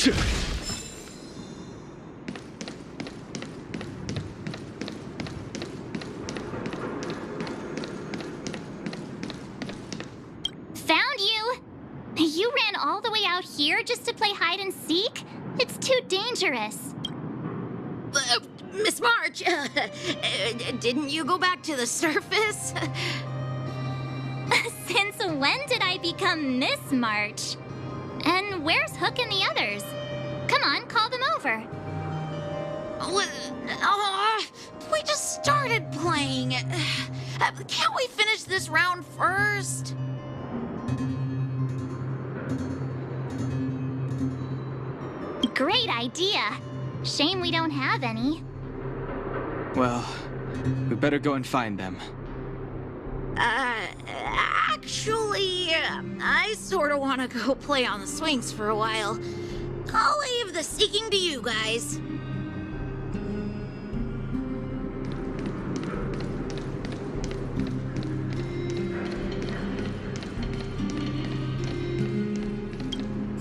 Found you! You ran all the way out here just to play hide and seek? It's too dangerous. Miss March, didn't you go back to the surface? Since when did I become Miss March? And where's Hook and the others? Come on, call them over. We just started playing. Can't we finish this round first? Great idea. Shame we don't have any. Well, we better go and find them. Actually, I sort of want to go play on the swings for a while. I'll leave the seeking to you guys.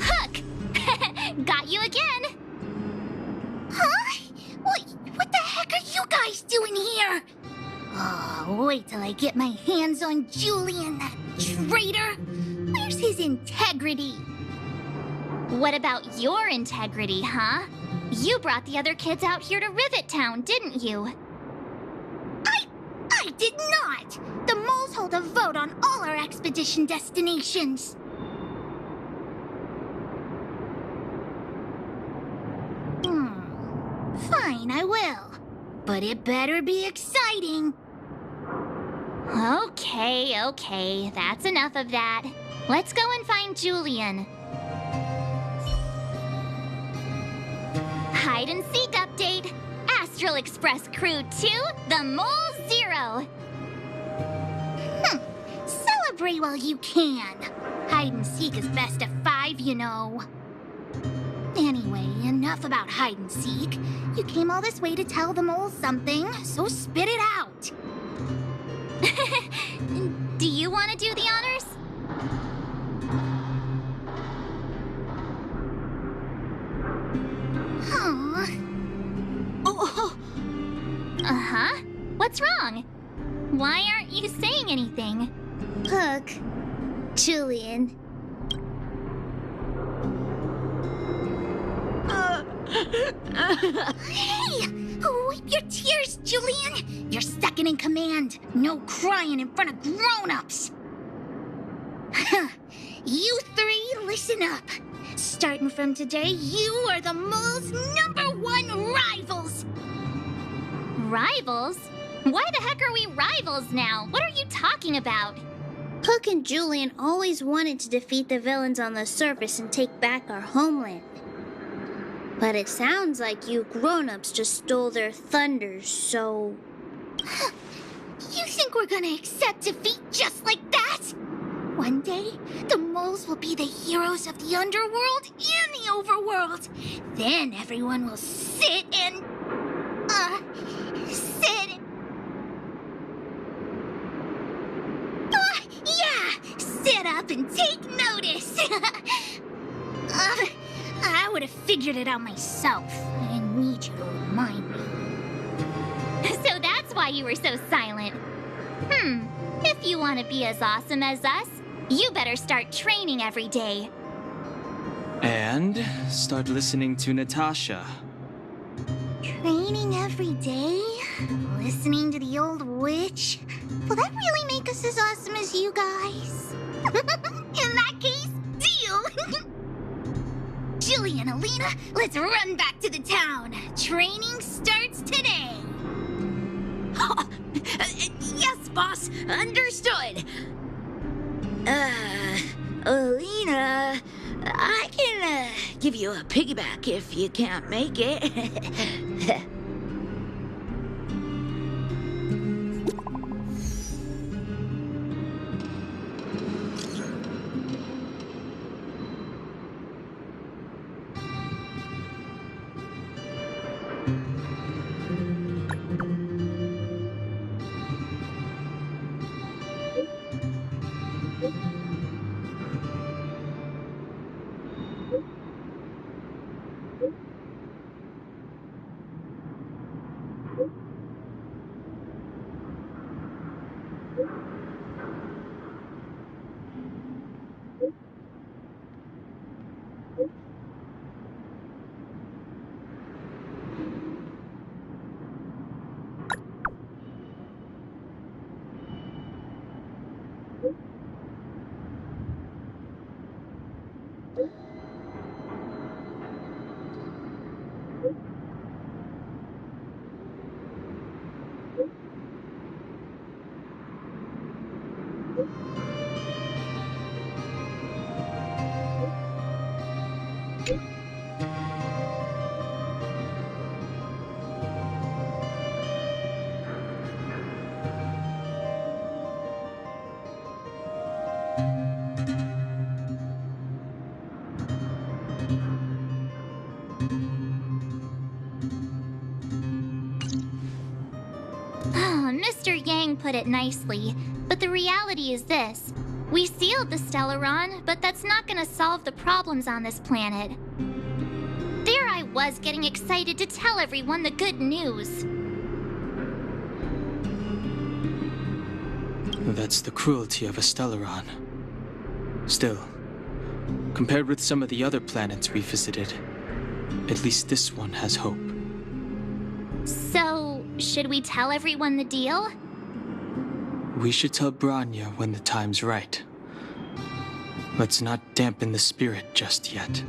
Hook! Got you again! Huh? What the heck are you guys doing here? Oh, wait till I get my hands on Julian, that traitor! Where's his integrity? What about your integrity, huh? You brought the other kids out here to Rivet Town, didn't you? I did not! The moles hold a vote on all our expedition destinations. Fine, I will. But it better be exciting. Okay, that's enough of that. Let's go and find Julian. Hide and seek update. Astral Express Crew 2, the Mole 0. Celebrate while you can. Hide and seek is best of 5, you know. Anyway, enough about hide and seek. You came all this way to tell the moles something, so spit it out. Do you want to do the honors? Oh. Uh-huh. What's wrong? Why aren't you saying anything? Hook. Julian. Hey! Wipe your tears, Julian! You're second in command. No crying in front of grown-ups. You three, listen up. Starting from today, you are the mole's #1 rivals. Rivals? Why the heck are we rivals now? What are you talking about? Hook and Julian always wanted to defeat the villains on the surface and take back our homeland. But it sounds like you grown-ups just stole their thunders, so... You think we're gonna accept defeat just like that? One day, the moles will be the heroes of the underworld and the overworld. Then everyone will sit and... sit up and take notice. I would have figured it out myself. I didn't need you to remind me. So that's why you were so silent. If you want to be as awesome as us, you better start training every day. And start listening to Natasha. Training every day? Listening to the old witch? Will that really make us as awesome as you guys? In that case, deal! Jilly and Alina, let's run back to the town. Training starts today. Yes, boss. Understood. Alina, I can give you a piggyback if you can't make it. Mr. Yang put it nicely, but the reality is this. We sealed the Stellaron, but that's not gonna solve the problems on this planet. There I was getting excited to tell everyone the good news. That's the cruelty of a Stellaron. Still, compared with some of the other planets we visited, at least this one has hope. So, should we tell everyone the deal? We should tell Branya when the time's right. Let's not dampen the spirit just yet.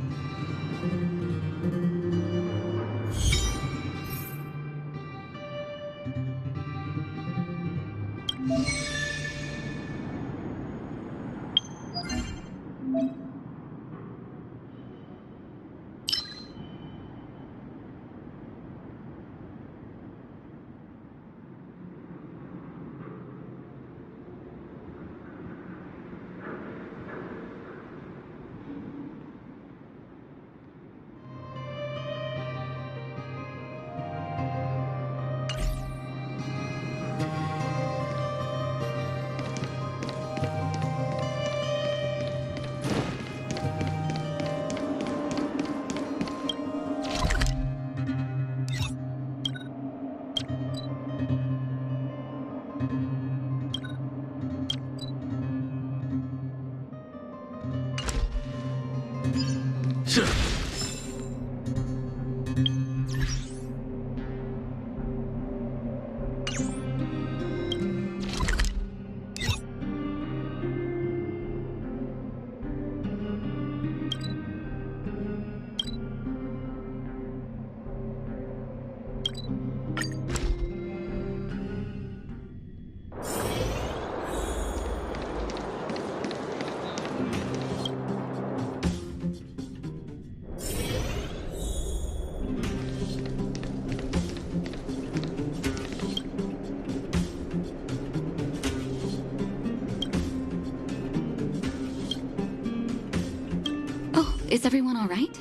Is everyone all right?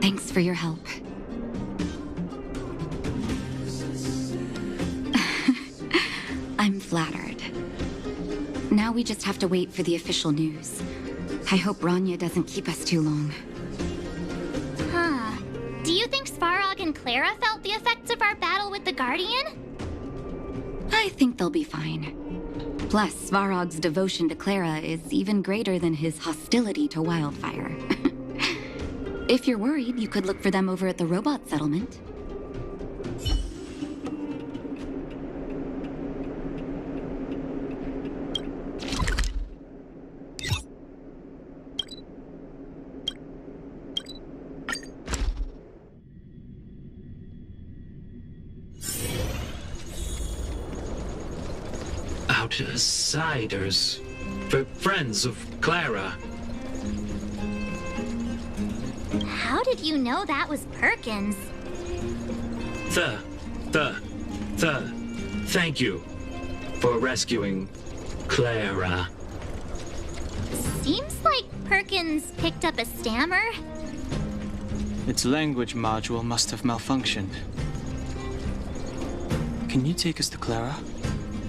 Thanks for your help. I'm flattered. Now we just have to wait for the official news. I hope Rania doesn't keep us too long. Huh. Do you think Svarog and Clara felt the effects of our battle with the Guardian? I think they'll be fine. Plus, Svarog's devotion to Clara is even greater than his hostility to Wildfire. If you're worried, you could look for them over at the robot settlement. Outsiders. For friends of Clara. How did you know that was Perkins? Thank you for rescuing Clara. Seems like Perkins picked up a stammer. Its language module must have malfunctioned. Can you take us to Clara?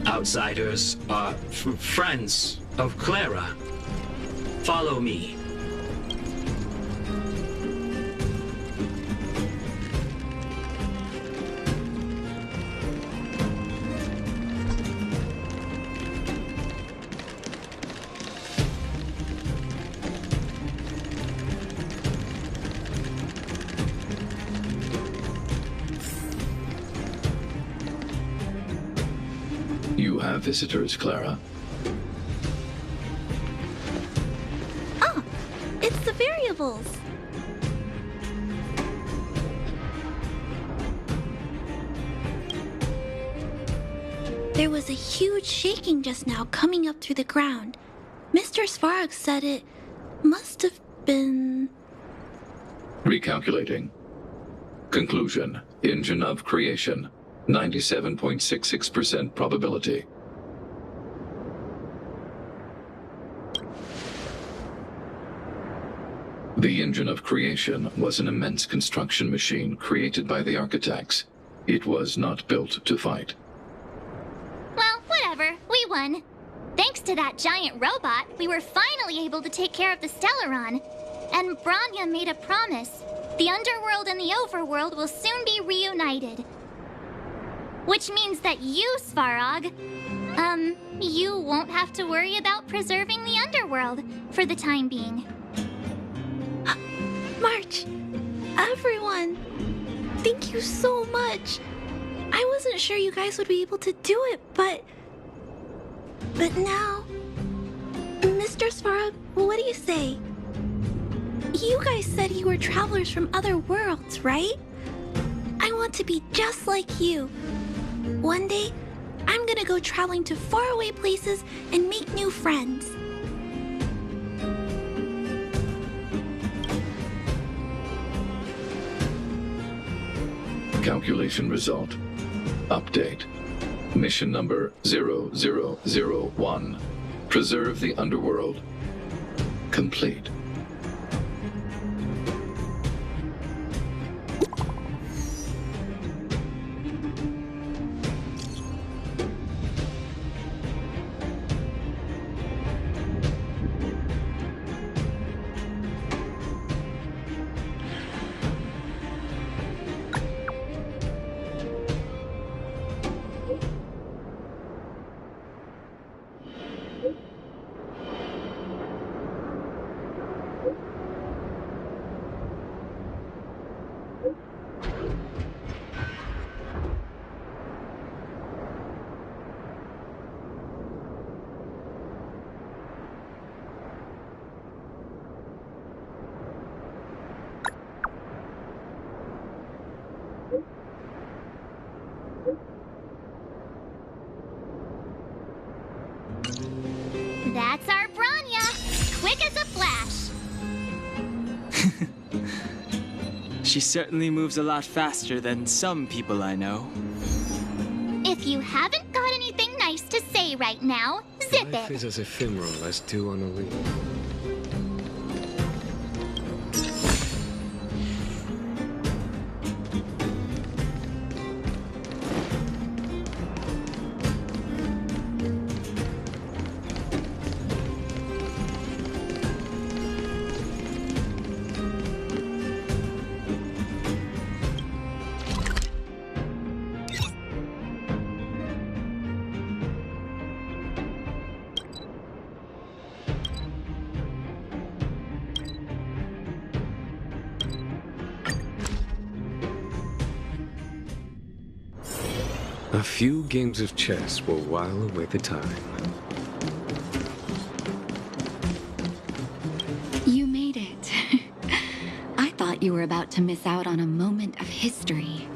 Outsiders are friends of Clara. Follow me. You have visitors, Clara. Oh, It's the variables. There was a huge shaking just now coming up through the ground. Mr. Svarog said it must have been... Recalculating. Conclusion. Engine of creation. 97.66% probability. The engine of creation was an immense construction machine created by the architects. It was not built to fight. Well, whatever. We won. Thanks to that giant robot, we were finally able to take care of the Stellaron. And Branya made a promise. The underworld and the overworld will soon be reunited. Which means that you, Svarog, you won't have to worry about preserving the underworld for the time being. March, everyone, thank you so much. I wasn't sure you guys would be able to do it, but now... Mr. Svarog, what do you say? You guys said you were travelers from other worlds, right? I want to be just like you. One day, I'm gonna go traveling to faraway places and make new friends. Calculation result. Update. Mission number 0001. Preserve the underworld. Complete. That's our Branya, quick as a flash. She certainly moves a lot faster than some people I know. If you haven't got anything nice to say right now, zip Life it. is as ephemeral as dew on a leaf. A few games of chess will while away the time. You made it. I thought you were about to miss out on a moment of history.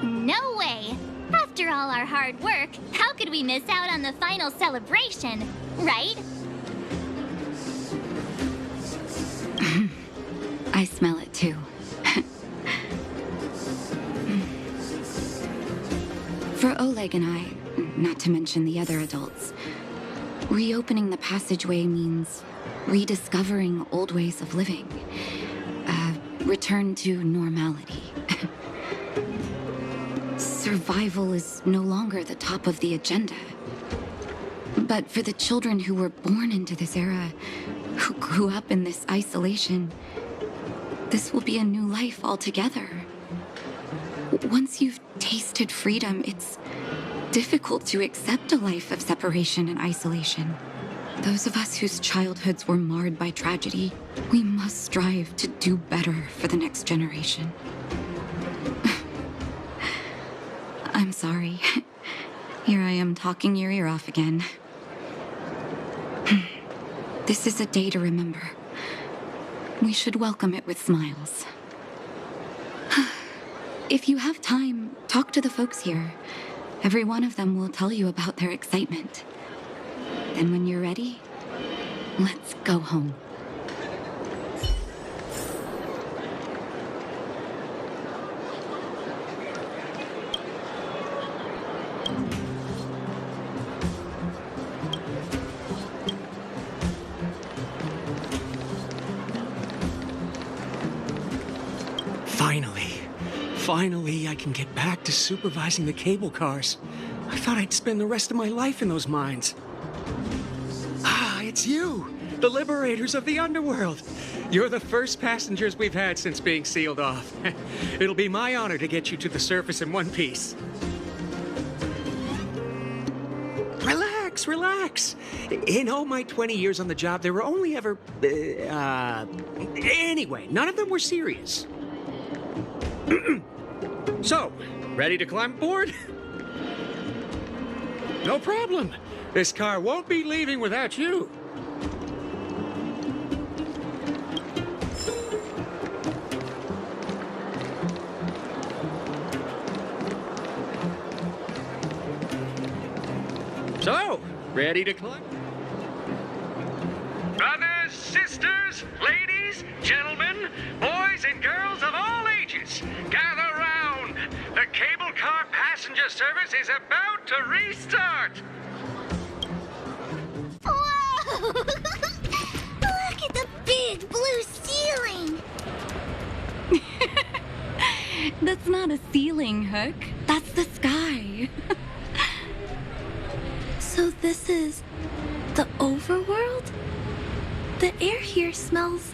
No way. After all our hard work, how could we miss out on the final celebration, right? I smell it too. For Oleg and I, not to mention the other adults, reopening the passageway means rediscovering old ways of living. Return to normality. Survival is no longer the top of the agenda. But for the children who were born into this era, who grew up in this isolation, this will be a new life altogether. Once you've tasted freedom, it's difficult to accept a life of separation and isolation. Those of us whose childhoods were marred by tragedy, we must strive to do better for the next generation. I'm sorry. Here I am talking your ear off again. This is a day to remember. We should welcome it with smiles. If you have time, talk to the folks here. Every one of them will tell you about their excitement. And when you're ready, let's go home. Finally, I can get back to supervising the cable cars. I thought I'd spend the rest of my life in those mines. Ah, it's you, the liberators of the underworld. You're the first passengers we've had since being sealed off. It'll be my honor to get you to the surface in one piece. Relax, relax. In all my 20 years on the job, there were only ever... Anyway, none of them were serious. So, ready to climb aboard? No problem. This car won't be leaving without you. So, ready to climb? Brothers, sisters, ladies, gentlemen, boys and girls of all ages, gather round. The cable car passenger service is about to restart. Whoa! Look at the big blue ceiling! That's not a ceiling, Hook. That's the sky. So this is the overworld? The air here smells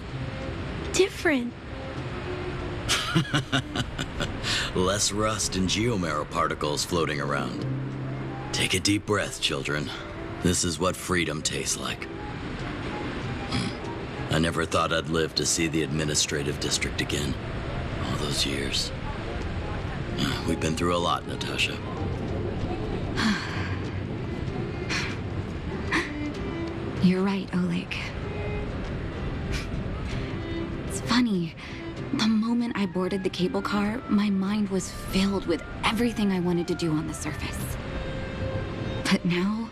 different. Less rust and geomarrow particles floating around. Take a deep breath, children. This is what freedom tastes like. I never thought I'd live to see the administrative district again. All those years. We've been through a lot, Natasha. You're right, Oleg. It's funny. The moment I boarded the cable car, my mind was filled with everything I wanted to do on the surface. But now,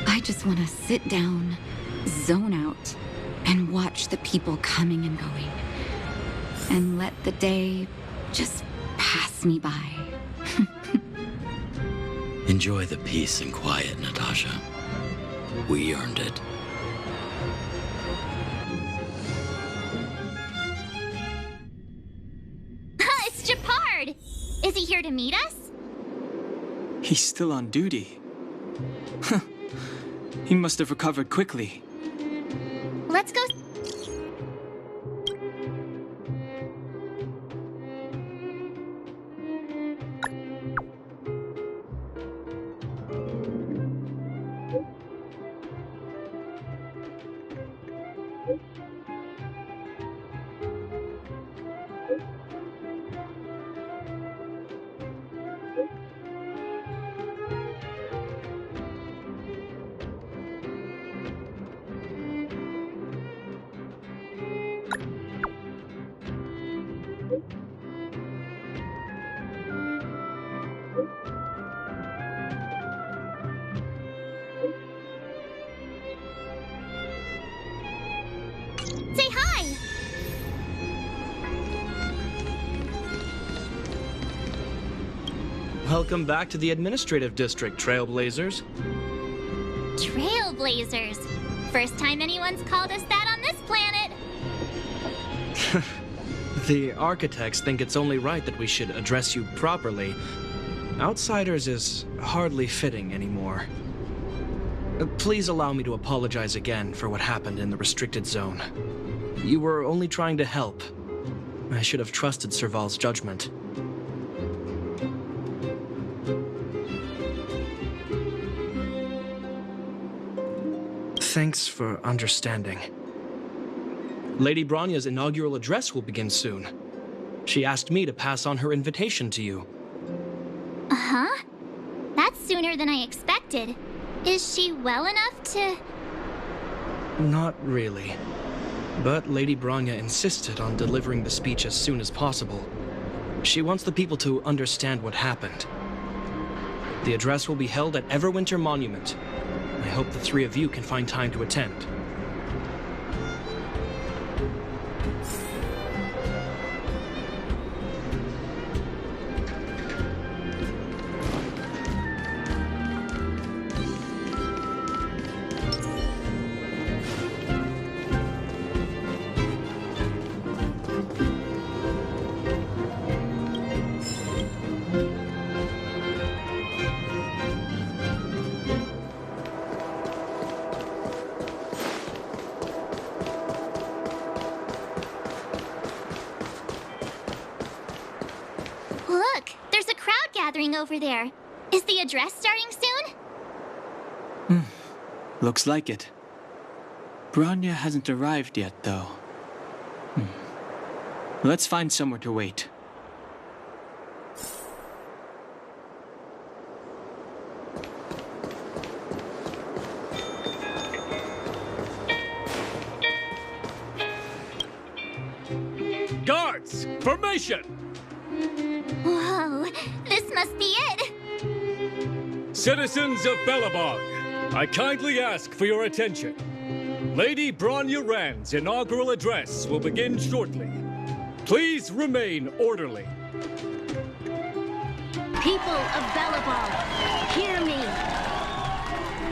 I just want to sit down, zone out, and watch the people coming and going. And let the day just pass me by. Enjoy the peace and quiet, Natasha. We earned it. It's Japard! Is he here to meet us? He's still on duty. He must have recovered quickly. Let's go. Say hi! Welcome back to the administrative district, Trailblazers. Trailblazers. First time anyone's called us that on this planet. The architects think it's only right that we should address you properly. Outsiders is hardly fitting anymore. Please allow me to apologize again for what happened in the restricted zone. You were only trying to help. I should have trusted Serval's judgment. Thanks for understanding. Lady Branya's inaugural address will begin soon. She asked me to pass on her invitation to you. Uh-huh. That's sooner than I expected. Is she well enough to... Not really. But Lady Bronya insisted on delivering the speech as soon as possible. She wants the people to understand what happened. The address will be held at Everwinter Monument. I hope the three of you can find time to attend. Look, there's a crowd gathering over there. Is the address starting soon? Looks like it. Bronya hasn't arrived yet, though. Let's find somewhere to wait. Guards, formation! Whoa, this must be it! Citizens of Belobog, I kindly ask for your attention. Lady Bronya Rand's inaugural address will begin shortly. Please remain orderly. People of Belobog, hear me.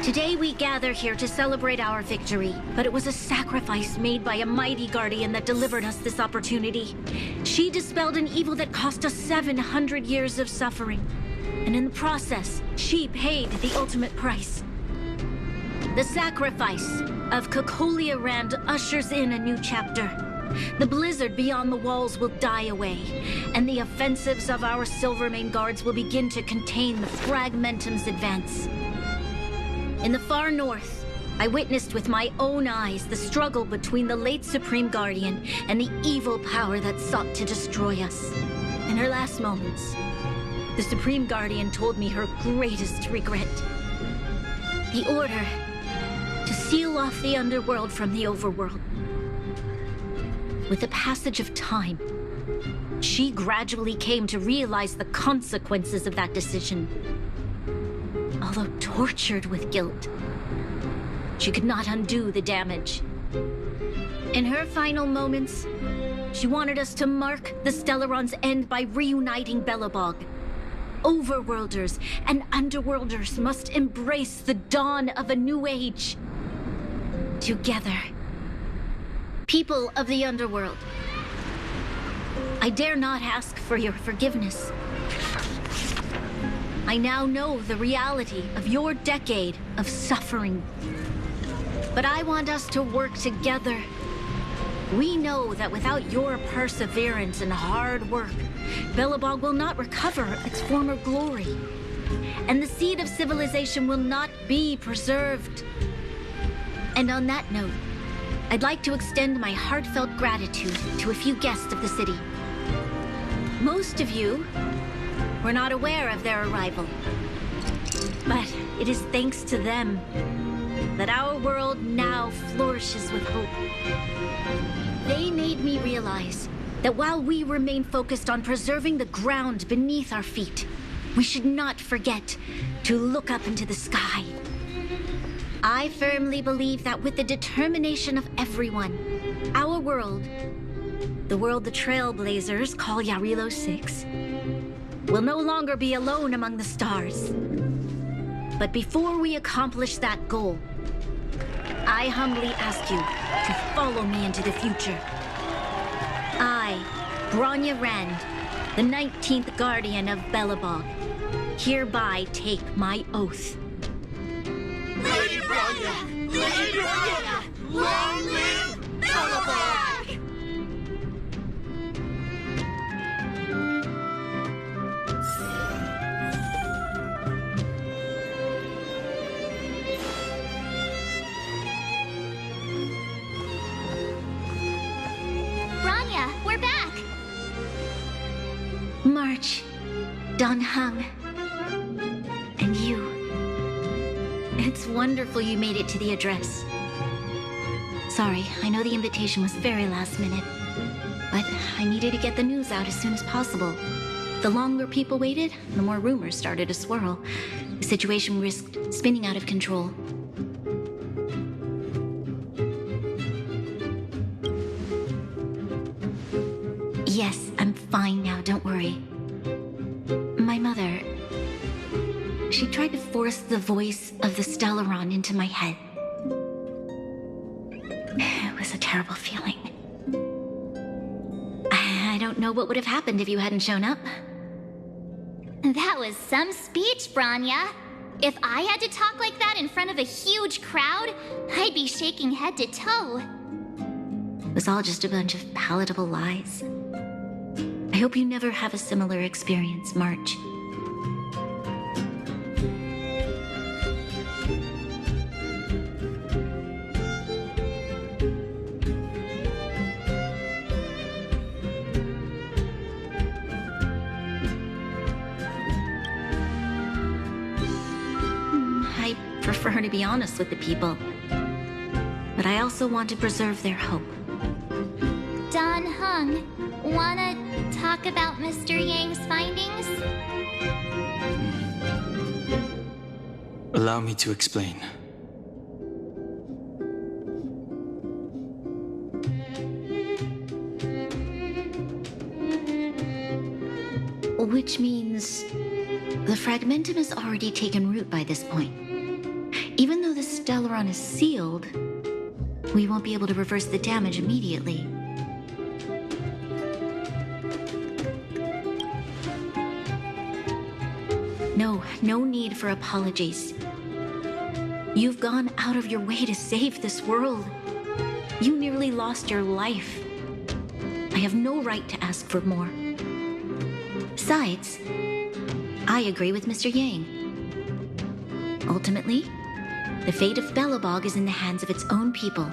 Today we gather here to celebrate our victory, but it was a sacrifice made by a mighty guardian that delivered us this opportunity. She dispelled an evil that cost us 700 years of suffering. And in the process, she paid the ultimate price. The sacrifice of Kokolia Rand ushers in a new chapter. The blizzard beyond the walls will die away, and the offensives of our Silvermane guards will begin to contain the Fragmentum's advance. In the far north, I witnessed with my own eyes the struggle between the late Supreme Guardian and the evil power that sought to destroy us. In her last moments, the Supreme Guardian told me her greatest regret. The order to seal off the underworld from the overworld. With the passage of time, she gradually came to realize the consequences of that decision. Although tortured with guilt, she could not undo the damage. In her final moments, she wanted us to mark the Stellaron's end by reuniting Belobog. Overworlders and Underworlders must embrace the dawn of a new age. Together. People of the Underworld, I dare not ask for your forgiveness. I now know the reality of your decade of suffering. But I want us to work together. We know that without your perseverance and hard work, Belobog will not recover its former glory. And the seed of civilization will not be preserved. And on that note, I'd like to extend my heartfelt gratitude to a few guests of the city. Most of you were not aware of their arrival. But it is thanks to them that our world now flourishes with hope. They made me realize that while we remain focused on preserving the ground beneath our feet, we should not forget to look up into the sky. I firmly believe that with the determination of everyone, our world, the world the Trailblazers call Yarilo 6, will no longer be alone among the stars. But before we accomplish that goal, I humbly ask you to follow me into the future. I, Bronya Rand, the 19th Guardian of Belobog, hereby take my oath. Lady Bronya! Lady Bronya! Long live Belobog! Bronya, we're back! March, Donhung, and you. It's wonderful you made it to the address. Sorry, I know the invitation was very last minute, but I needed to get the news out as soon as possible. The longer people waited, the more rumors started to swirl. The situation risked spinning out of control. Yes, I'm fine now, don't worry. My mother... She tried to force the voice of the Stellaron into my head. It was a terrible feeling. I don't know what would have happened if you hadn't shown up. That was some speech, Branya. If I had to talk like that in front of a huge crowd, I'd be shaking head to toe. It was all just a bunch of palatable lies. I hope you never have a similar experience, March. I prefer to be honest with the people, but I also want to preserve their hope. Don Hung, wanna talk about Mr. Yang's findings? Allow me to explain. Which means the fragmentum has already taken root by this point. Even though the Stellaron is sealed, we won't be able to reverse the damage immediately. No need for apologies. You've gone out of your way to save this world. You nearly lost your life. I have no right to ask for more. Besides, I agree with Mr. Yang. Ultimately, the fate of Belobog is in the hands of its own people.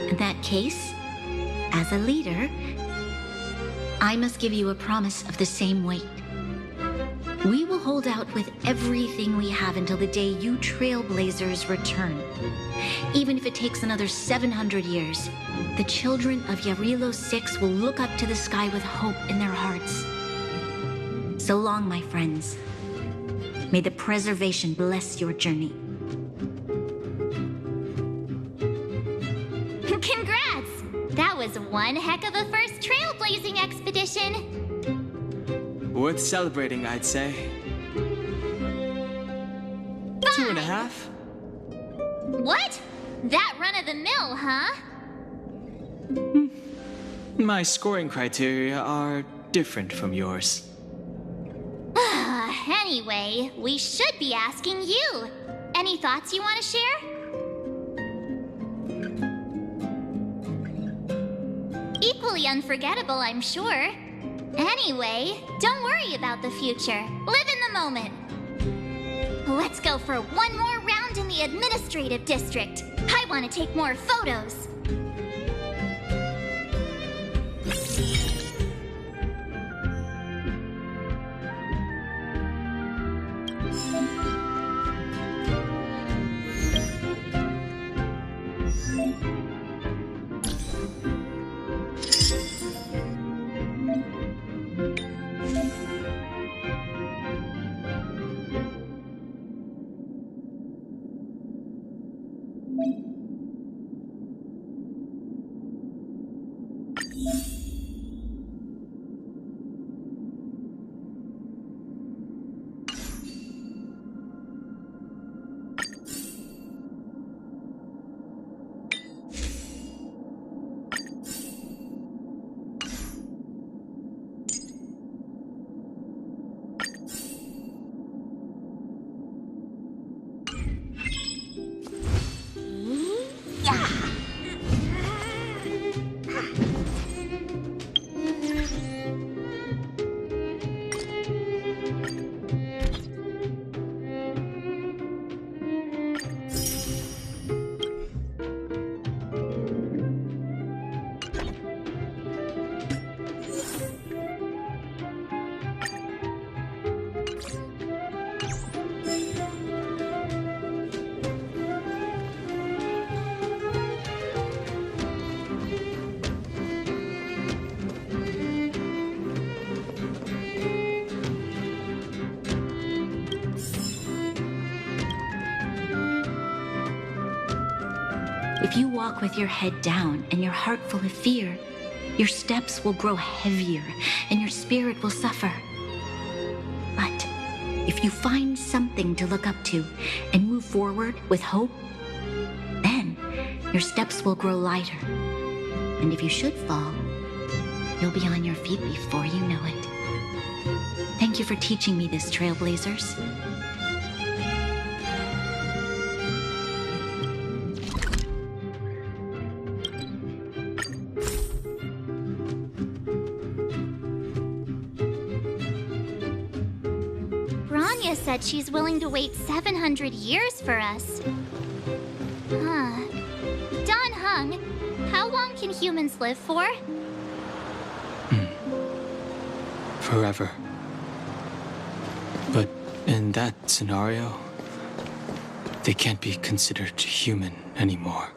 In that case, as a leader, I must give you a promise of the same weight. We will hold out with everything we have until the day you Trailblazers return. Even if it takes another 700 years, the children of Yarilo 6 will look up to the sky with hope in their hearts. So long, my friends. May the preservation bless your journey. Congrats! That was one heck of a first trailblazing expedition. Worth celebrating, I'd say. 2.5? What? That run-of-the-mill, huh? My scoring criteria are different from yours. Anyway, we should be asking you. Any thoughts you want to share? Equally unforgettable, I'm sure. Anyway, don't worry about the future. Live in the moment. Let's go for one more round in the administrative district. I want to take more photos. If you walk with your head down and your heart full of fear, your steps will grow heavier and your spirit will suffer. But if you find something to look up to and move forward with hope, then your steps will grow lighter. And if you should fall, you'll be on your feet before you know it. Thank you for teaching me this, Trailblazers. Bronya said she's willing to wait 700 years for us. Huh. Don Hung, how long can humans live for? Forever. But in that scenario, they can't be considered human anymore.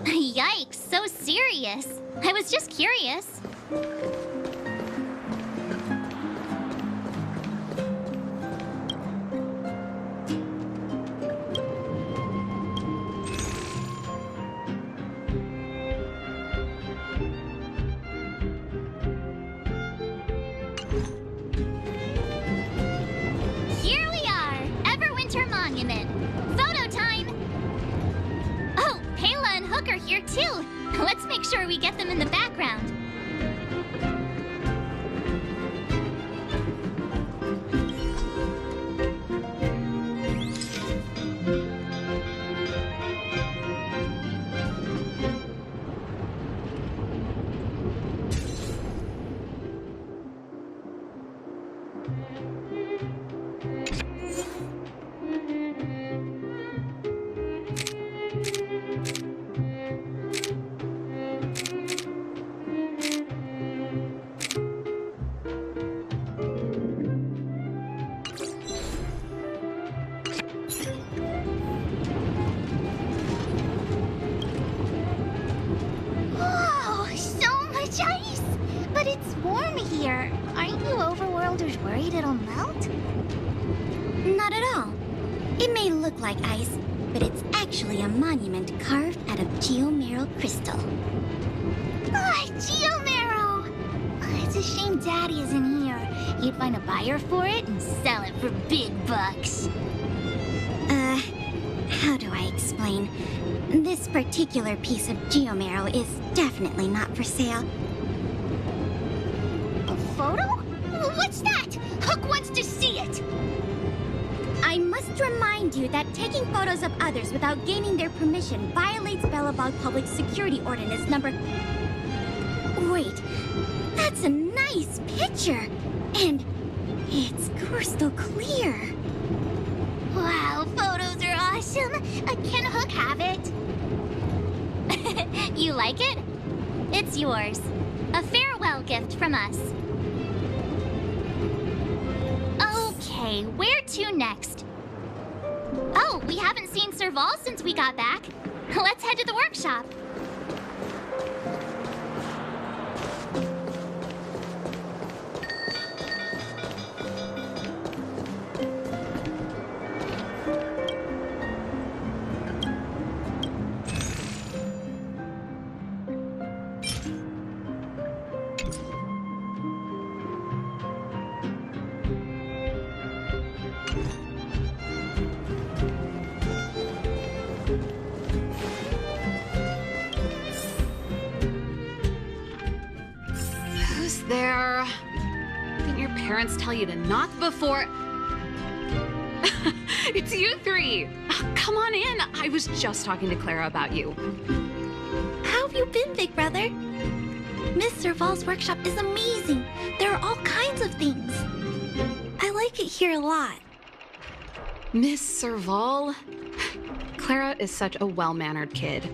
Yikes, so serious. I was just curious. Here we are, Everwinter Monument. Photo time! Oh, Pela and Hook are here too. Let's make sure we get them in the background. Whoa, so much ice! But it's warm here. Aren't you overworlders worried it'll melt? Not at all. It may look like ice, but it's actually a monument carved out of geomeral crystal. Ah, Geomero! It's a shame Daddy isn't here. He'd find a buyer for it and sell it for big bucks. How do I explain? This particular piece of geomero is definitely not for sale. A photo? What's that? Hook wants to see it! I must remind you that taking photos of others without gaining their permission violates Belobog Public Security Ordinance number... Wait, that's a nice picture! And it's crystal clear. Wow, photos are awesome! Can Hook have it? You like it? It's yours. A farewell gift from us. Okay, where to next? Oh, we haven't seen Serval since we got back. Let's head to the workshop. Who's there? Didn't your parents tell you to knock before? It's you three. Come on in. I was just talking to Clara about you. How have you been, Big Brother? Miss Serval's workshop is amazing. There are all kinds of things. I like it here a lot. Miss Serval? Clara is such a well-mannered kid.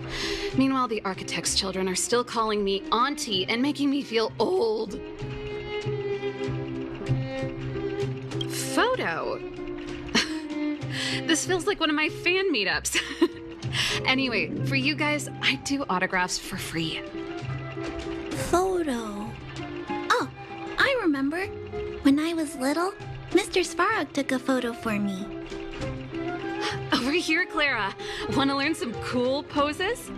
Meanwhile, the architect's children are still calling me auntie and making me feel old. Photo? This feels like one of my fan meetups. Anyway, for you guys, I do autographs for free. Photo. Oh, I remember. When I was little, Mr. Svarog took a photo for me. Over here, Clara. Want to learn some cool poses?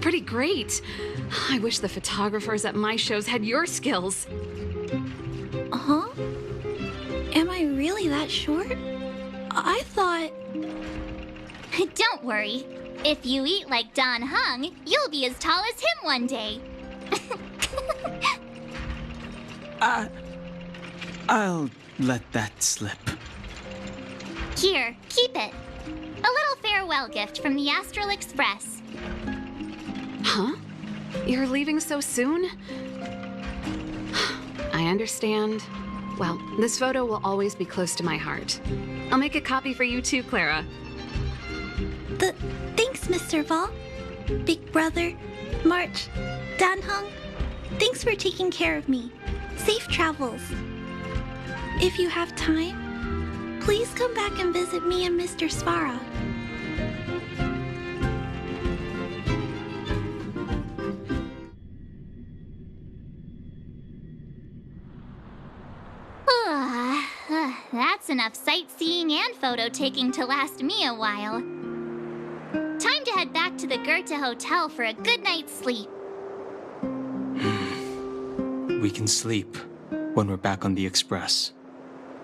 Pretty great. I wish the photographers at my shows had your skills. Huh? Am I really that short? I thought... Don't worry. If you eat like Don Hung, you'll be as tall as him one day. I'll let that slip. Here, keep it. A little farewell gift from the Astral Express. Huh? You're leaving so soon? I understand. Well, this photo will always be close to my heart. I'll make a copy for you too, Clara. Thanks, Mr. Vol. Big Brother, March, Dan Hung. Thanks for taking care of me. Safe travels. If you have time, please come back and visit me and Mr. Svara. That's enough sightseeing and photo taking to last me a while. Time to head back to the Goethe Hotel for a good night's sleep. We can sleep when we're back on the Express.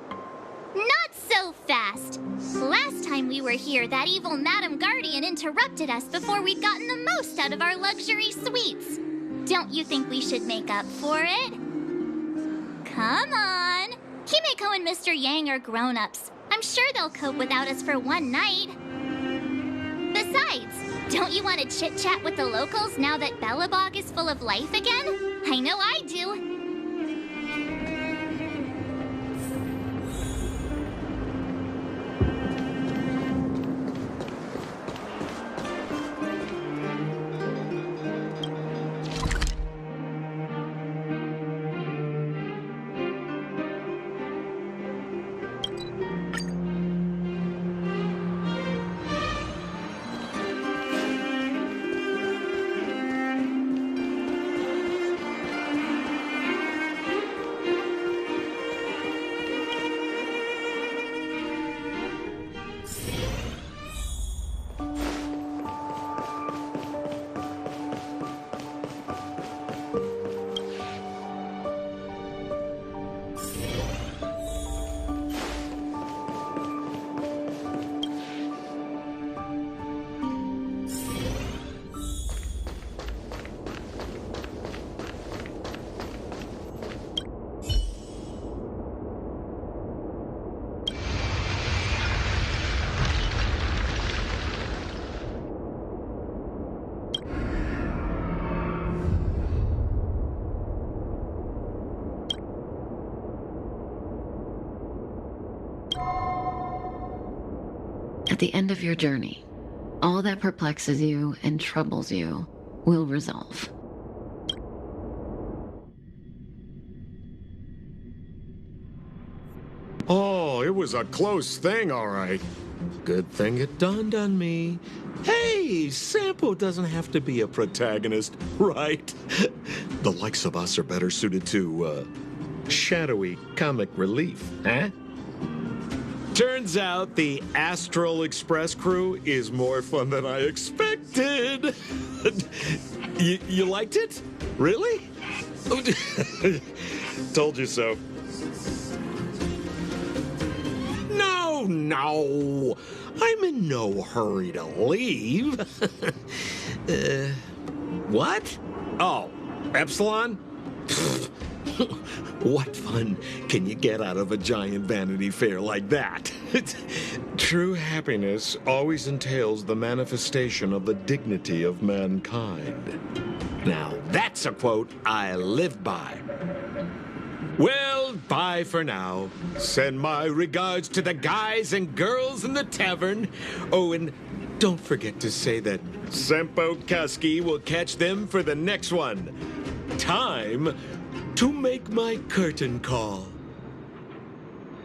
Not so fast! Last time we were here, that evil Madam Guardian interrupted us before we'd gotten the most out of our luxury suites. Don't you think we should make up for it? Come on! Himeko and Mr. Yang are grown-ups. I'm sure they'll cope without us for one night. Besides, don't you want to chit-chat with the locals now that Belobog is full of life again? I know I do. At the end of your journey, all that perplexes you and troubles you will resolve. Oh, it was a close thing, all right. Good thing it dawned on me. Hey, Sampo doesn't have to be a protagonist, right? The likes of us are better suited to, shadowy comic relief, huh? Turns out the Astral Express crew is more fun than I expected. You liked it? Really? Told you so. No. I'm in no hurry to leave. What? Oh, Epsilon? What fun can you get out of a giant Vanity Fair like that? True happiness always entails the manifestation of the dignity of mankind. Now, that's a quote I live by. Well, bye for now. Send my regards to the guys and girls in the tavern. Oh, and don't forget to say that Sempo Kasky will catch them for the next one. Time to make my curtain call.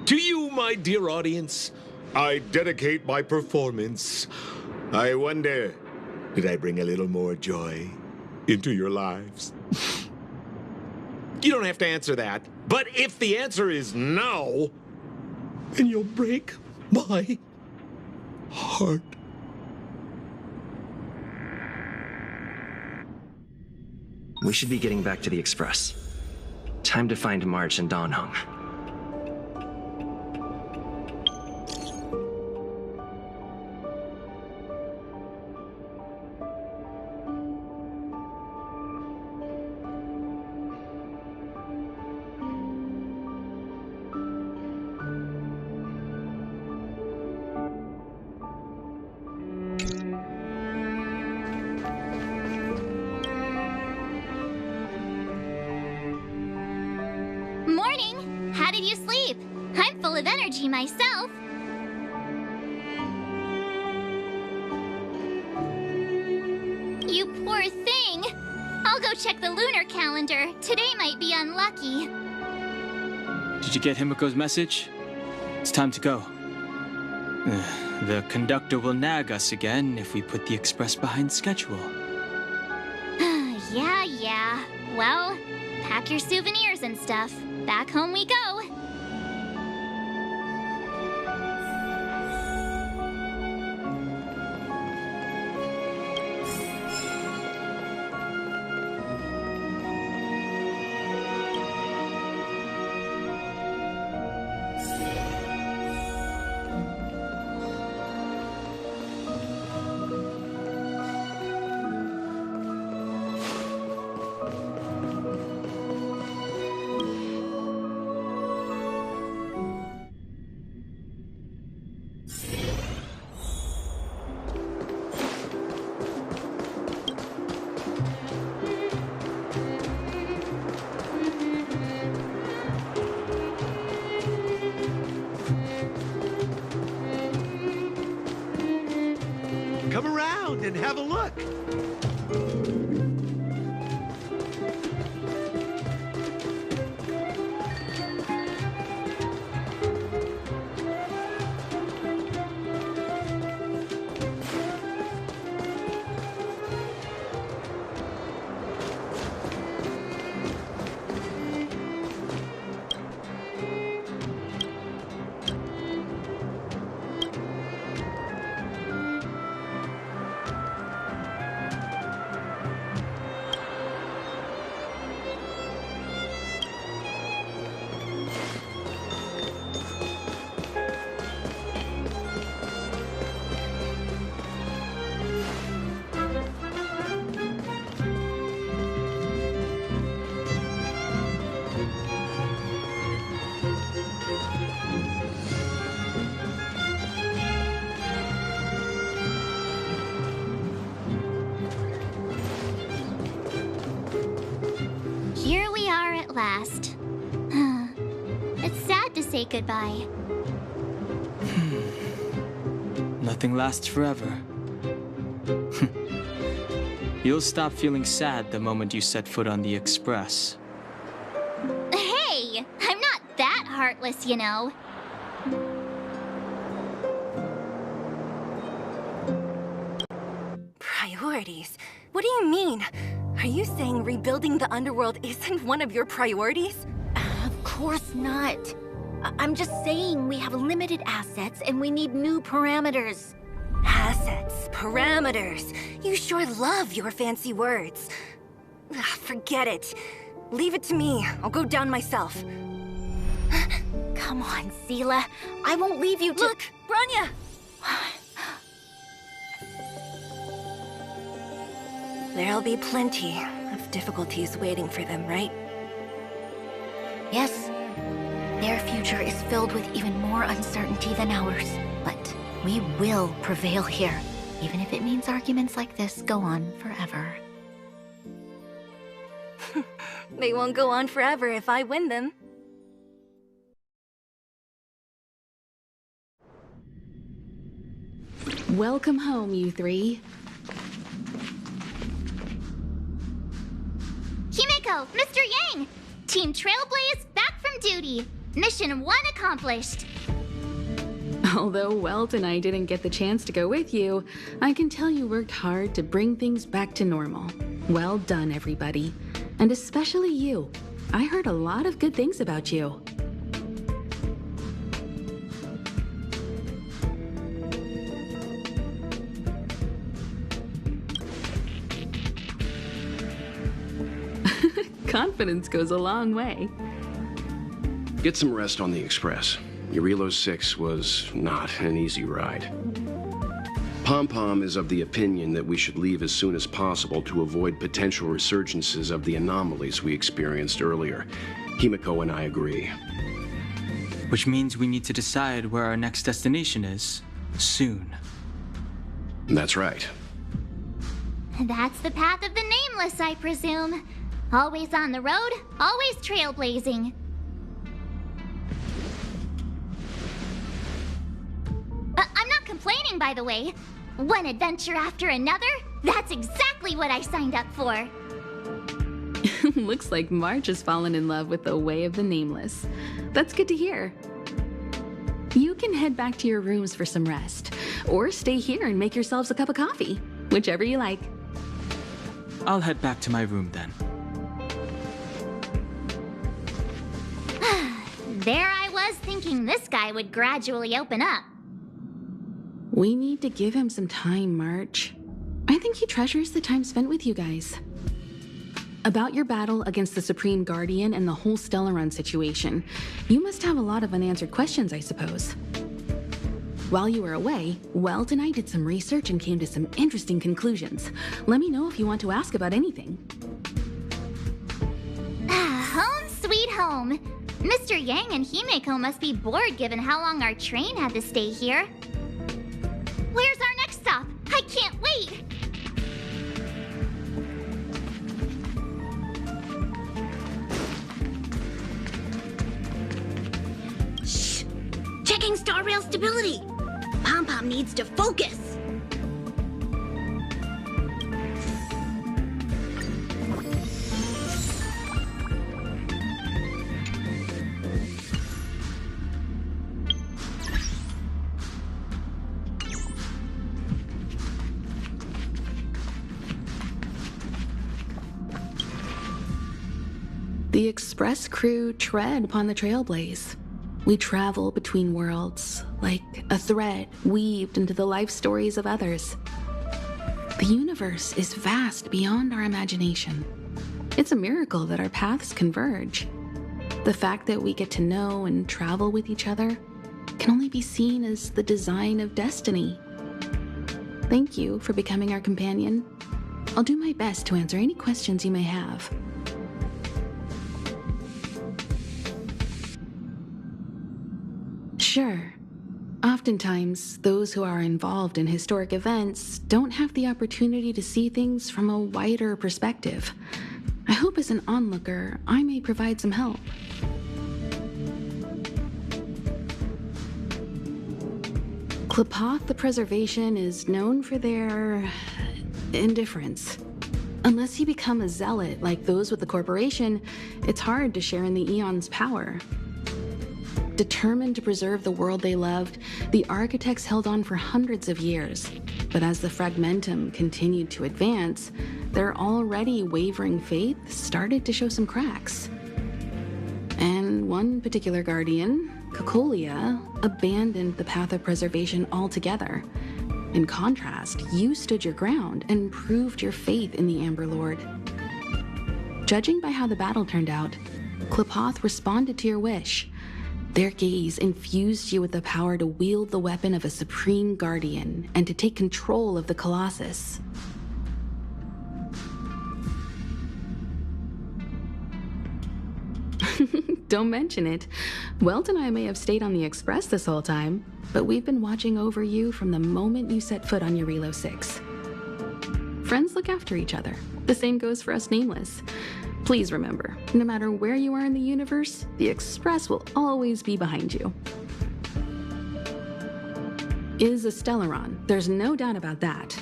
To you, my dear audience, I dedicate my performance. I wonder, did I bring a little more joy into your lives? You don't have to answer that, but if the answer is no, then you'll break my heart. We should be getting back to the Express. Time to find March and Dawn Hung. Morning! How did you sleep? I'm full of energy myself. You poor thing. I'll go check the lunar calendar. Today might be unlucky. Did you get Himiko's message? It's time to go. The conductor will nag us again if we put the express behind schedule. Yeah. Well, pack your souvenirs and stuff. Back home we go. Come around and have a look. Here we are at last. It's sad to say goodbye. Nothing lasts forever. You'll stop feeling sad the moment you set foot on the express. Hey! I'm not that heartless, you know. Priorities? What do you mean? Are you saying rebuilding the underworld isn't one of your priorities? Of course not. I'm just saying we have limited assets and we need new parameters. Assets, parameters. You sure love your fancy words. Forget it. Leave it to me. I'll go down myself. Come on, Seela. I won't leave you to— Look, Branya! There'll be plenty of difficulties waiting for them, right? Yes, their future is filled with even more uncertainty than ours. But we will prevail here, even if it means arguments like this go on forever. They won't go on forever if I win them. Welcome home, you three. Himeko, Mr. Yang! Team Trailblaze back from duty. Mission 1 accomplished. Although Welt and I didn't get the chance to go with you, I can tell you worked hard to bring things back to normal. Well done, everybody. And especially you. I heard a lot of good things about you. Confidence goes a long way. Get some rest on the Express. Urilo 6 was not an easy ride. Pom-Pom is of the opinion that we should leave as soon as possible to avoid potential resurgences of the anomalies we experienced earlier. Himeko and I agree. Which means we need to decide where our next destination is, soon. That's right. That's the path of the Nameless, I presume. Always on the road, always trailblazing. I'm not complaining, by the way. One adventure after another, that's exactly what I signed up for. Looks like March has fallen in love with the way of the Nameless. That's good to hear. You can head back to your rooms for some rest, or stay here and make yourselves a cup of coffee, whichever you like. I'll head back to my room then. There I was thinking this guy would gradually open up. We need to give him some time, March. I think he treasures the time spent with you guys. About your battle against the Supreme Guardian and the whole Stellaron situation, you must have a lot of unanswered questions, I suppose. While you were away, Welt and I did some research and came to some interesting conclusions. Let me know if you want to ask about anything. Home sweet home. Mr. Yang and Himeko must be bored given how long our train had to stay here. Where's our next stop? I can't wait! Shh! Checking star rail stability. Pom-Pom needs to focus. The Express crew tread upon the Trailblaze. We travel between worlds, like a thread weaved into the life stories of others. The universe is vast beyond our imagination. It's a miracle that our paths converge. The fact that we get to know and travel with each other can only be seen as the design of destiny. Thank you for becoming our companion. I'll do my best to answer any questions you may have. Sure. Oftentimes, those who are involved in historic events don't have the opportunity to see things from a wider perspective. I hope as an onlooker, I may provide some help. Klapoth the Preservation is known for their indifference. Unless you become a zealot like those with the corporation, it's hard to share in the Eon's power. Determined to preserve the world they loved, the architects held on for hundreds of years. But as the Fragmentum continued to advance, their already wavering faith started to show some cracks. And one particular guardian, Cocolia, abandoned the path of preservation altogether. In contrast, you stood your ground and proved your faith in the Amber Lord. Judging by how the battle turned out, Klapoth responded to your wish. Their gaze infused you with the power to wield the weapon of a supreme guardian and to take control of the Colossus. Don't mention it. Welt and I may have stayed on the Express this whole time, but we've been watching over you from the moment you set foot on Eurilo 6. Friends look after each other. The same goes for us Nameless. Please remember, no matter where you are in the universe, the Express will always be behind you. Is a Stellaron, there's no doubt about that.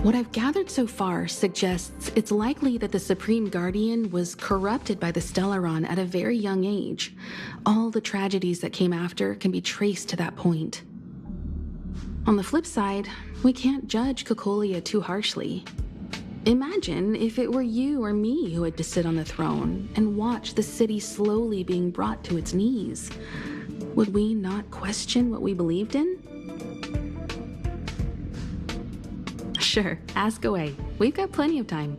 What I've gathered so far suggests it's likely that the Supreme Guardian was corrupted by the Stellaron at a very young age. All the tragedies that came after can be traced to that point. On the flip side, we can't judge Cocolia too harshly. Imagine if it were you or me who had to sit on the throne and watch the city slowly being brought to its knees. Would we not question what we believed in? Sure, ask away. We've got plenty of time.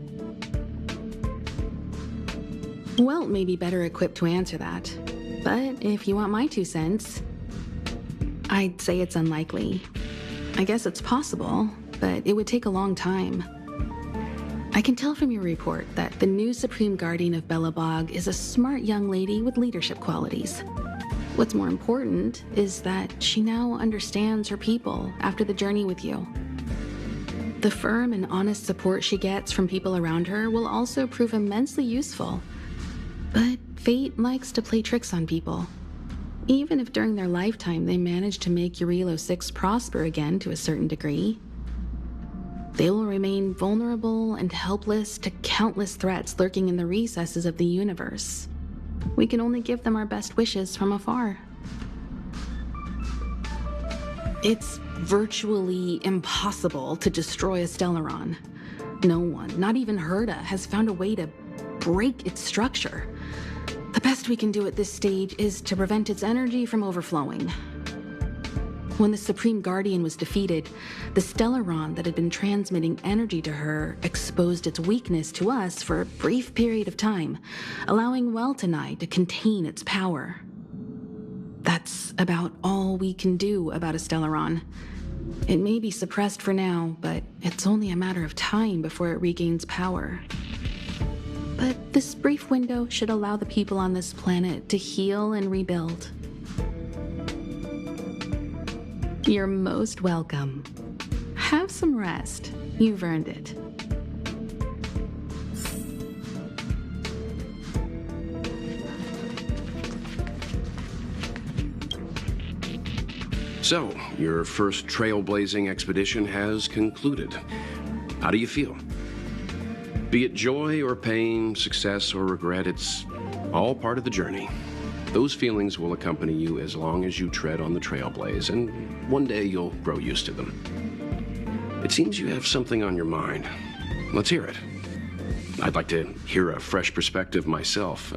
Welt may be better equipped to answer that, but if you want my 2 cents, I'd say it's unlikely. I guess it's possible, but it would take a long time. I can tell from your report that the new Supreme Guardian of Belobog is a smart young lady with leadership qualities. What's more important is that she now understands her people after the journey with you. The firm and honest support she gets from people around her will also prove immensely useful. But fate likes to play tricks on people. Even if during their lifetime they manage to make Eurilo 6 prosper again to a certain degree, they will remain vulnerable and helpless to countless threats lurking in the recesses of the universe. We can only give them our best wishes from afar. It's virtually impossible to destroy a Stellaron. No one, not even Herda, has found a way to break its structure. The best we can do at this stage is to prevent its energy from overflowing. When the Supreme Guardian was defeated, the Stellaron that had been transmitting energy to her exposed its weakness to us for a brief period of time, allowing Welt and I to contain its power. That's about all we can do about a Stellaron. It may be suppressed for now, but it's only a matter of time before it regains power. But this brief window should allow the people on this planet to heal and rebuild. You're most welcome. Have some rest. You've earned it. So, your first trailblazing expedition has concluded. How do you feel? Be it joy or pain, success or regret, it's all part of the journey. Those feelings will accompany you as long as you tread on the trailblaze, and one day you'll grow used to them. It seems you have something on your mind. Let's hear it. I'd like to hear a fresh perspective myself.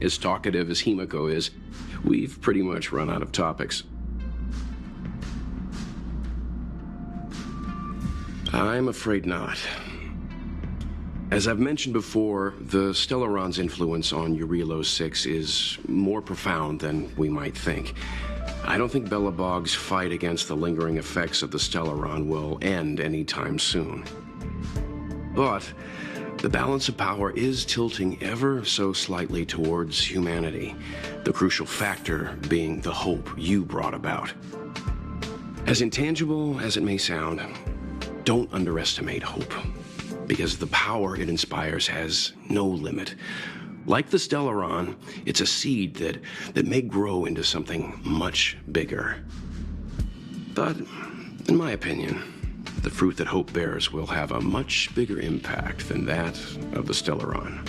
As talkative as Himiko is, we've pretty much run out of topics. I'm afraid not. As I've mentioned before, the Stellaron's influence on Eurilo 6 is more profound than we might think. I don't think Belobog's fight against the lingering effects of the Stellaron will end anytime soon. But the balance of power is tilting ever so slightly towards humanity, the crucial factor being the hope you brought about. As intangible as it may sound, don't underestimate hope, because the power it inspires has no limit. Like the Stellaron, it's a seed that may grow into something much bigger. But, in my opinion, the fruit that hope bears will have a much bigger impact than that of the Stellaron.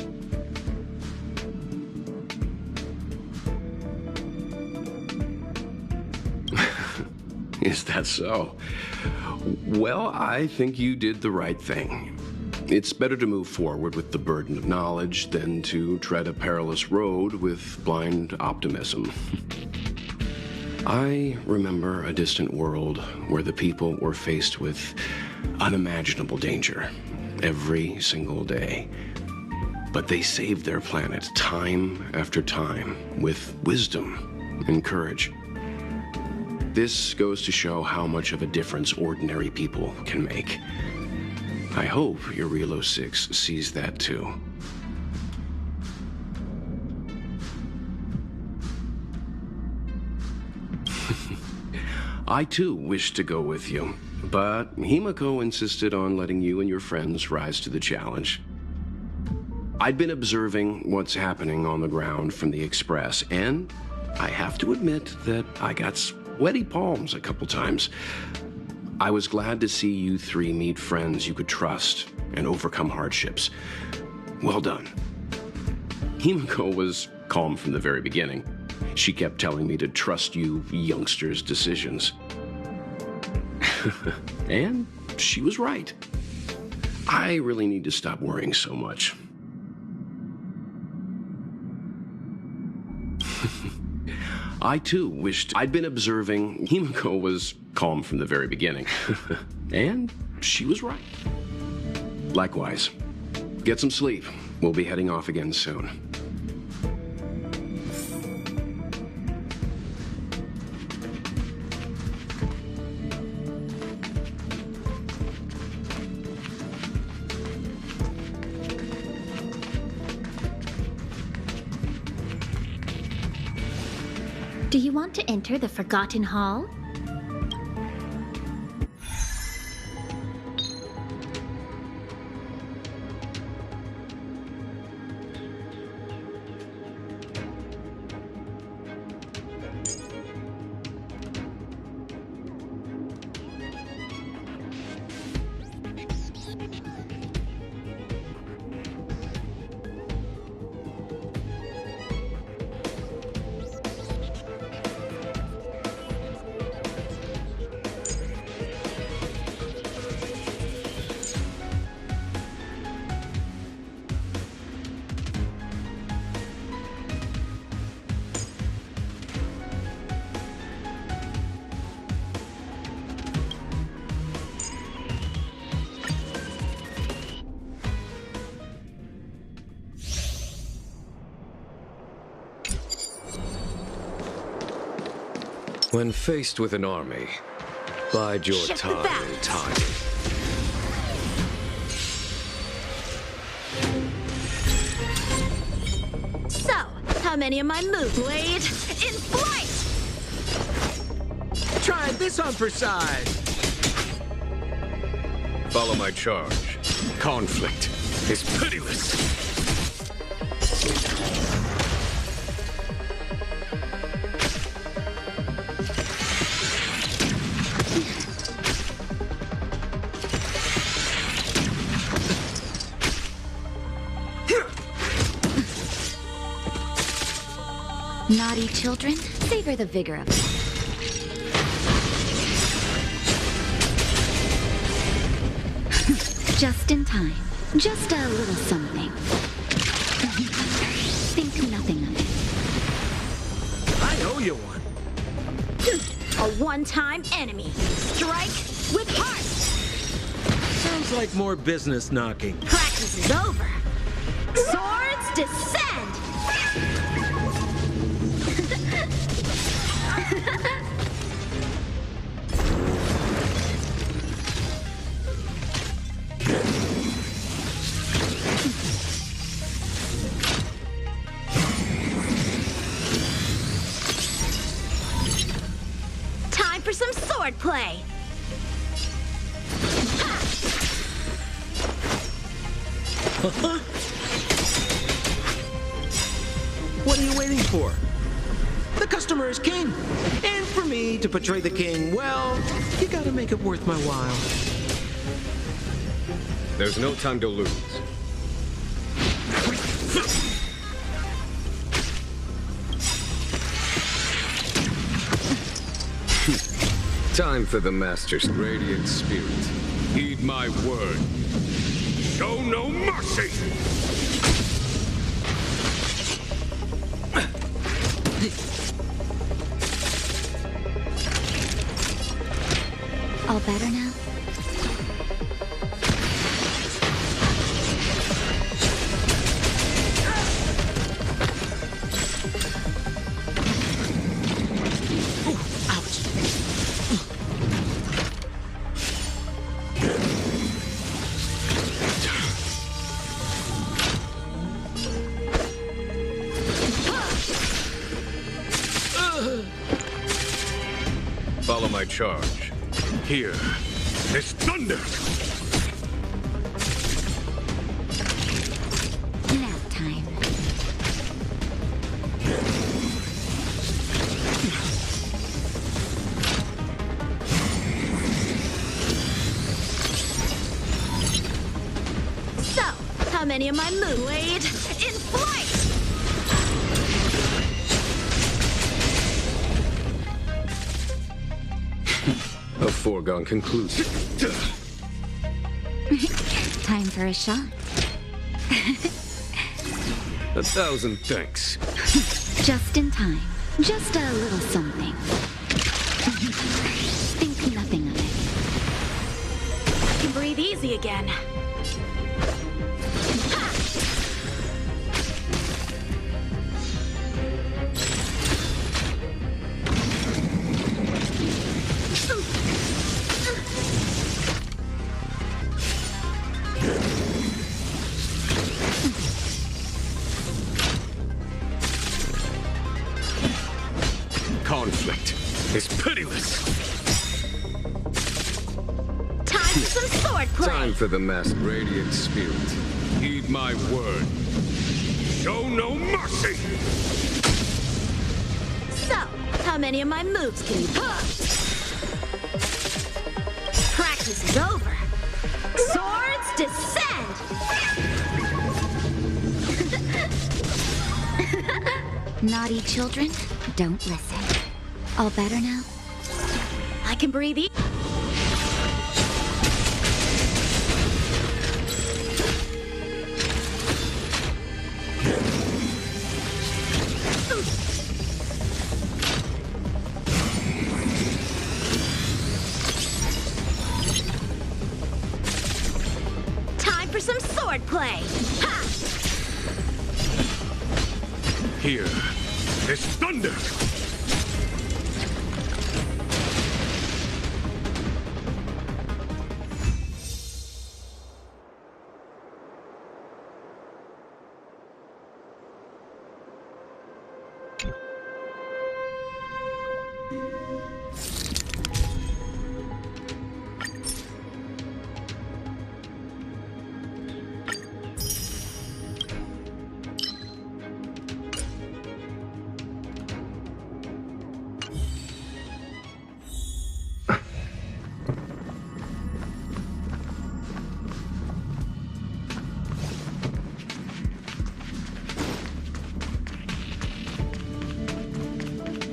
Is that so? Well, I think you did the right thing. It's better to move forward with the burden of knowledge than to tread a perilous road with blind optimism. I remember a distant world where the people were faced with unimaginable danger every single day. But they saved their planet time after time with wisdom and courage. This goes to show how much of a difference ordinary people can make. I hope Eurilo 6 sees that too. I too wished to go with you, but Himiko insisted on letting you and your friends rise to the challenge. I'd been observing what's happening on the ground from the Express, and I have to admit that I got sweaty palms a couple times. I was glad to see you three meet friends you could trust and overcome hardships. Well done. Himiko was calm from the very beginning. She kept telling me to trust you youngsters' decisions. And she was right. I really need to stop worrying so much. I too wished I'd been observing. Himiko was calm from the very beginning. And she was right. Likewise. Get some sleep. We'll be heading off again soon. Do you want to enter the Forgotten Hall? When faced with an army, bide your time and timing. So, how many of my moves laid in flight? Try this on for size. Follow my charge. Conflict is pitiless. Naughty children, savor the vigor of it. Just in time. Just a little something. Think nothing of it. I owe you one. A one-time enemy. Strike with heart. Sounds like more business knocking. Practice is over. Swords descend. Time for some sword play. What are you waiting for? The customer is king. And for me to portray the king, well, you gotta make it worth my while. There's no time to lose. Time for the Master's radiant spirit. Heed my word. Show no mercy! All better now? my charge. Here is thunder! Nap time. So, how many of my moves? Blade in flight! A foregone conclusion. Time for a shot. 1,000 thanks. Just in time. Just a little something. Think nothing of it. I can breathe easy again. Conflict is pitiless. Time for some sword play! Time for the masked radiant spirit. Heed my word. Show no mercy! So, how many of my moves can you pull? Practice is over. Swords descend! Naughty children, don't listen. All better now? I can breathe easy. Time for some sword play! Ha! Here is thunder!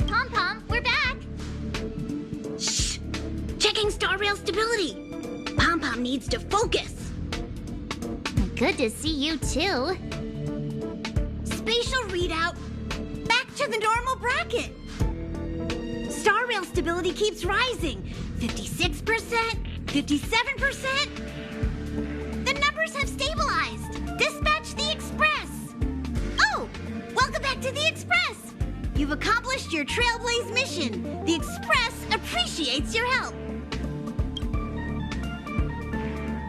Pom-Pom, we're back! Shh! Checking star rail stability! Pom-Pom needs to focus! Good to see you too. Spatial readout! Back to the normal bracket! Star rail stability keeps rising. 56%, 57%. The numbers have stabilized. Dispatch the Express. Oh, welcome back to the Express. You've accomplished your Trailblaze mission. The Express appreciates your help.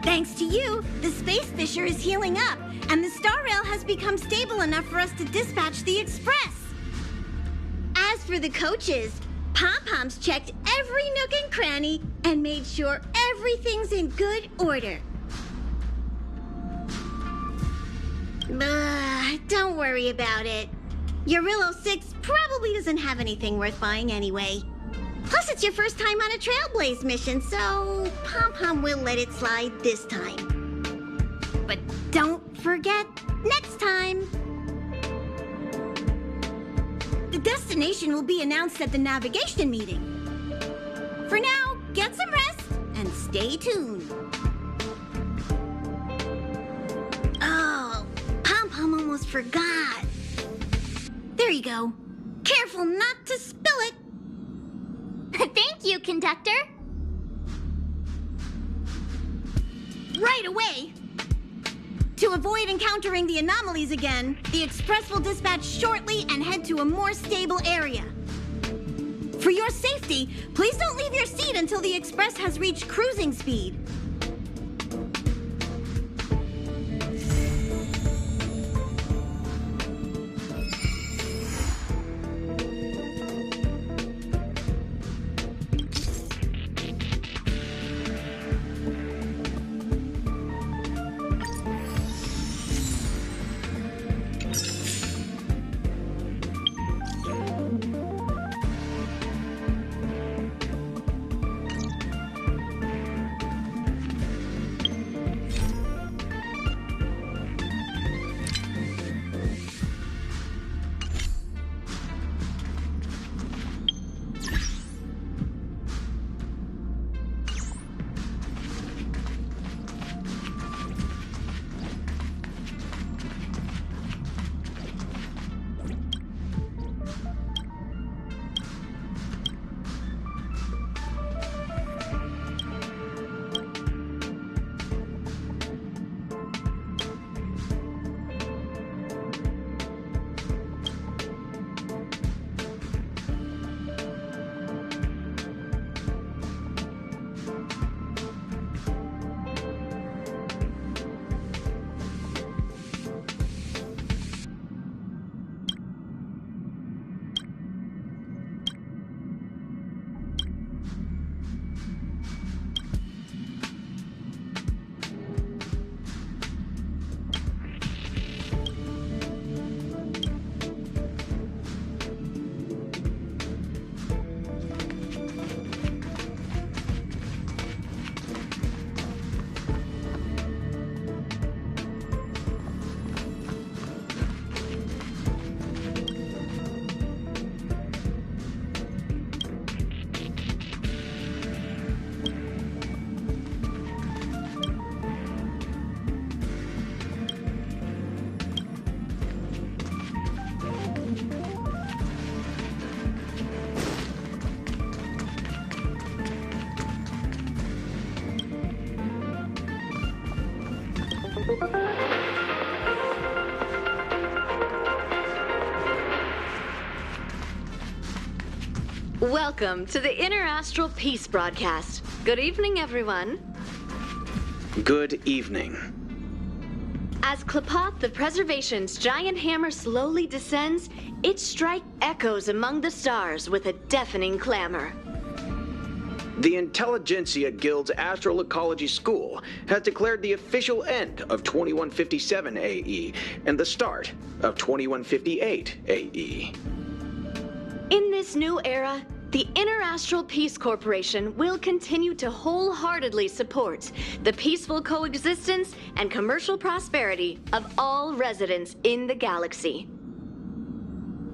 Thanks to you, the Space Fisher is healing up, and the Star Rail has become stable enough for us to dispatch the Express. As for the coaches, Pom-Pom's checked every nook and cranny and made sure everything's in good order. Don't worry about it. Eurillo 6 probably doesn't have anything worth buying anyway. Plus, it's your first time on a Trailblaze mission, so Pom-Pom will let it slide this time. But don't forget, next time! The destination will be announced at the navigation meeting. For now, get some rest and stay tuned. Oh, Pom-Pom almost forgot. There you go. Careful not to spill it. Thank you, conductor. Right away. To avoid encountering the anomalies again, the Express will dispatch shortly and head to a more stable area. For your safety, please don't leave your seat until the Express has reached cruising speed. Welcome to the Interastral Peace broadcast. Good evening, everyone. Good evening. As Klapoth the Preservation's giant hammer slowly descends, its strike echoes among the stars with a deafening clamor. The Intelligentsia Guild's Astral Ecology School has declared the official end of 2157 AE and the start of 2158 AE. In this new era, the Interastral Peace Corporation will continue to wholeheartedly support the peaceful coexistence and commercial prosperity of all residents in the galaxy.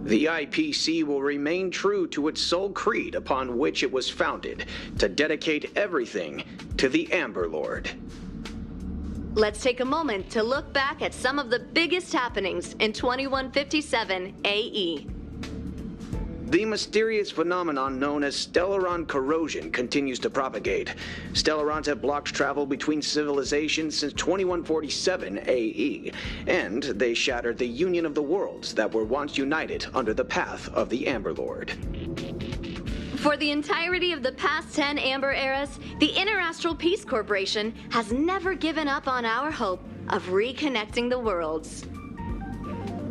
The IPC will remain true to its sole creed upon which it was founded, to dedicate everything to the Amber Lord. Let's take a moment to look back at some of the biggest happenings in 2157 AE. The mysterious phenomenon known as Stellaron corrosion continues to propagate. Stellarons have blocked travel between civilizations since 2147 AE, and they shattered the union of the worlds that were once united under the path of the Amber Lord. For the entirety of the past 10 Amber eras, the Interastral Peace Corporation has never given up on our hope of reconnecting the worlds.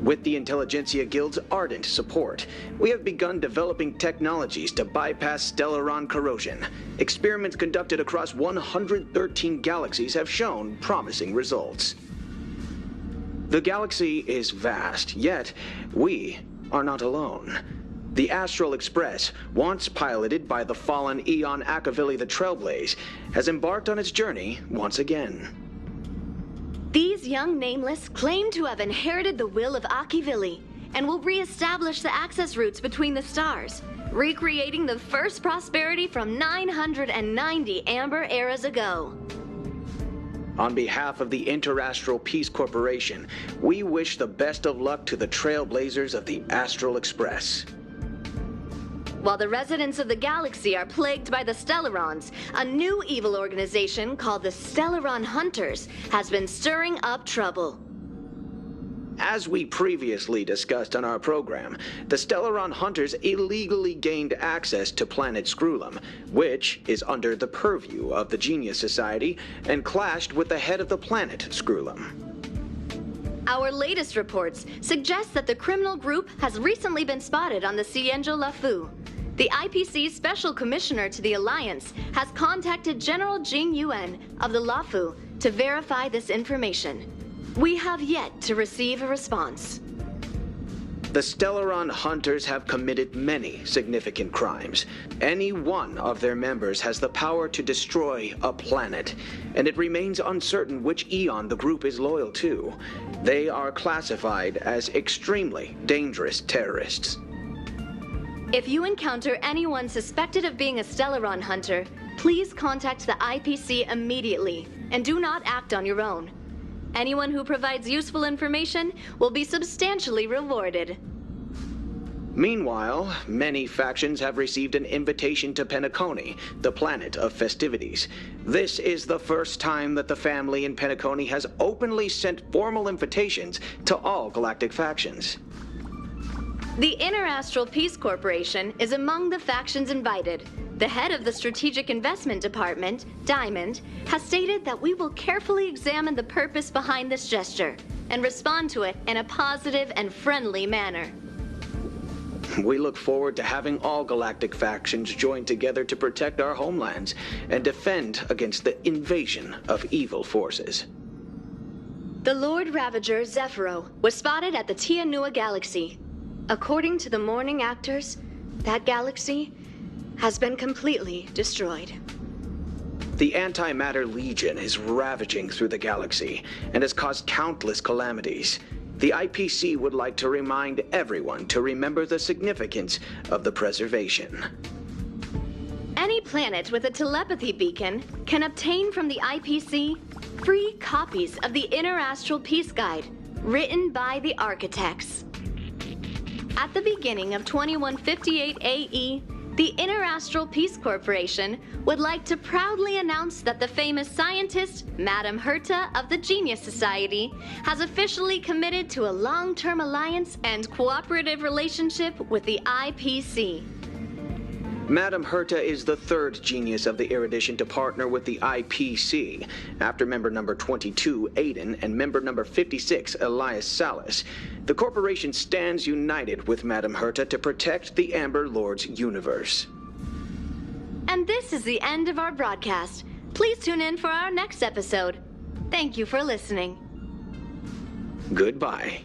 With the Intelligentsia Guild's ardent support, we have begun developing technologies to bypass Stellaron corrosion. Experiments conducted across 113 galaxies have shown promising results. The galaxy is vast, yet we are not alone. The Astral Express, once piloted by the fallen Eon Akavili the Trailblaze, has embarked on its journey once again. These young Nameless claim to have inherited the will of Akavili and will re-establish the access routes between the stars, recreating the first prosperity from 990 Amber eras ago. On behalf of the Interastral Peace Corporation, we wish the best of luck to the Trailblazers of the Astral Express. While the residents of the galaxy are plagued by the Stellarons, a new evil organization called the Stellaron Hunters has been stirring up trouble. As we previously discussed on our program, the Stellaron Hunters illegally gained access to planet Scrulum, which is under the purview of the Genius Society, and clashed with the head of the planet Scrulum. Our latest reports suggest that the criminal group has recently been spotted on the Cienjo Lafu. The IPC's Special Commissioner to the Alliance has contacted General Jing Yuan of the Lafu to verify this information. We have yet to receive a response. The Stellaron Hunters have committed many significant crimes. Any one of their members has the power to destroy a planet, and it remains uncertain which Eon the group is loyal to. They are classified as extremely dangerous terrorists. If you encounter anyone suspected of being a Stellaron Hunter, please contact the IPC immediately, and do not act on your own. Anyone who provides useful information will be substantially rewarded. Meanwhile, many factions have received an invitation to Penacony, the planet of festivities. This is the first time that the family in Penacony has openly sent formal invitations to all galactic factions. The Interastral Peace Corporation is among the factions invited. The head of the Strategic Investment Department, Diamond, has stated that we will carefully examine the purpose behind this gesture and respond to it in a positive and friendly manner. We look forward to having all galactic factions join together to protect our homelands and defend against the invasion of evil forces. The Lord Ravager, Zephyro, was spotted at the Tianua Galaxy. According to the Morning Actors, that galaxy has been completely destroyed. The Antimatter Legion is ravaging through the galaxy and has caused countless calamities. The IPC would like to remind everyone to remember the significance of the preservation. Any planet with a telepathy beacon can obtain from the IPC free copies of the Interastral Peace Guide, written by the architects. At the beginning of 2158 AE, the Interastral Peace Corporation would like to proudly announce that the famous scientist, Madame Herta of the Genius Society, has officially committed to a long-term alliance and cooperative relationship with the IPC. Madame Herta is the third genius of the Erudition to partner with the IPC, after member number 22, Aiden, and member number 56, Elias Salas. The corporation stands united with Madame Herta to protect the Amber Lord's universe. And this is the end of our broadcast. Please tune in for our next episode. Thank you for listening. Goodbye.